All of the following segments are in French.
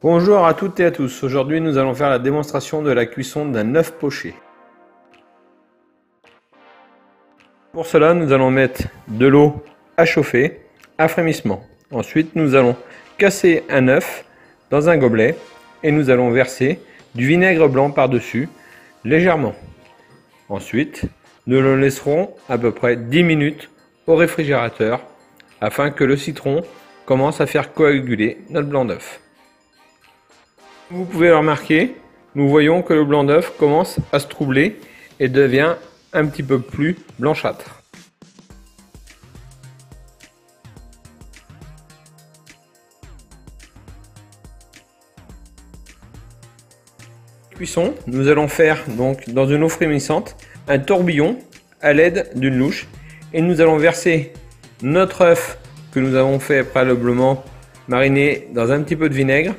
Bonjour à toutes et à tous, aujourd'hui nous allons faire la démonstration de la cuisson d'un œuf poché. Pour cela nous allons mettre de l'eau à chauffer à frémissement. Ensuite nous allons casser un œuf dans un gobelet et nous allons verser du vinaigre blanc par-dessus légèrement. Ensuite nous le laisserons à peu près 10 minutes au réfrigérateur afin que le citron commence à faire coaguler notre blanc d'œuf. Vous pouvez le remarquer, nous voyons que le blanc d'œuf commence à se troubler et devient un petit peu plus blanchâtre. Cuisson, nous allons faire donc dans une eau frémissante un tourbillon à l'aide d'une louche et nous allons verser notre œuf que nous avons fait préalablement mariner dans un petit peu de vinaigre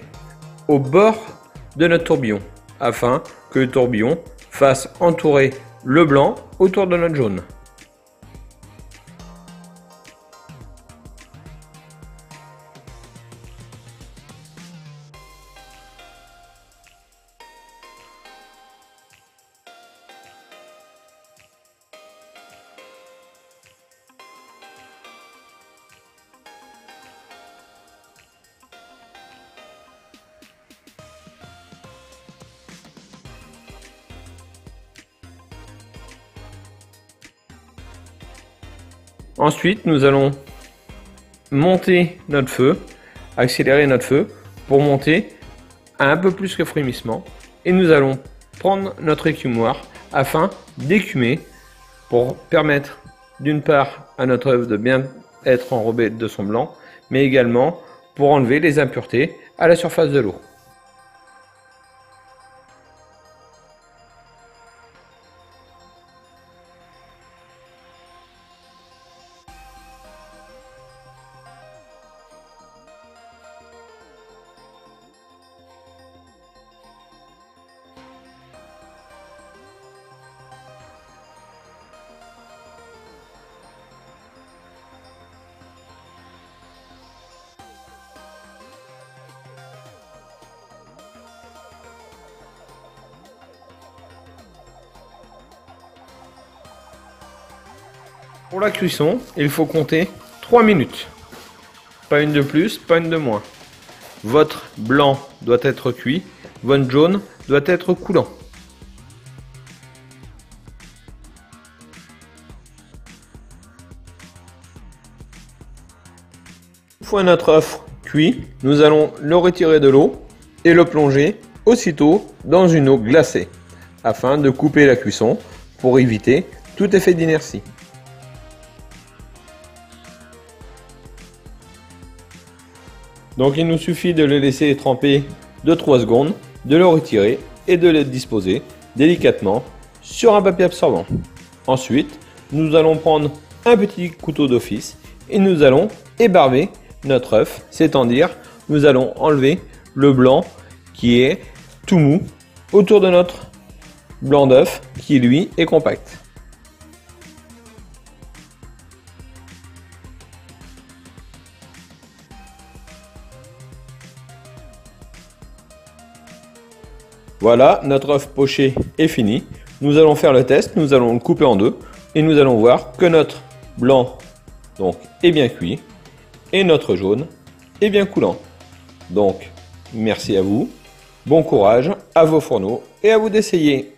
au bord de notre tourbillon afin que le tourbillon fasse entourer le blanc autour de notre jaune. Ensuite, nous allons monter notre feu, accélérer notre feu pour monter à un peu plus que frémissement. Et nous allons prendre notre écumoire afin d'écumer pour permettre d'une part à notre œuf de bien être enrobé de son blanc, mais également pour enlever les impuretés à la surface de l'eau. Pour la cuisson, il faut compter 3 minutes. Pas une de plus, pas une de moins. Votre blanc doit être cuit, votre jaune doit être coulant. Une fois notre œuf cuit, nous allons le retirer de l'eau et le plonger aussitôt dans une eau glacée afin de couper la cuisson pour éviter tout effet d'inertie. Donc il nous suffit de le laisser tremper 2-3 secondes, de le retirer et de le disposer délicatement sur un papier absorbant. Ensuite, nous allons prendre un petit couteau d'office et nous allons ébarber notre œuf, c'est-à-dire nous allons enlever le blanc qui est tout mou autour de notre blanc d'œuf qui lui est compact. Voilà, notre œuf poché est fini. Nous allons faire le test, nous allons le couper en deux et nous allons voir que notre blanc donc, est bien cuit et notre jaune est bien coulant. Donc, merci à vous, bon courage à vos fourneaux et à vous d'essayer.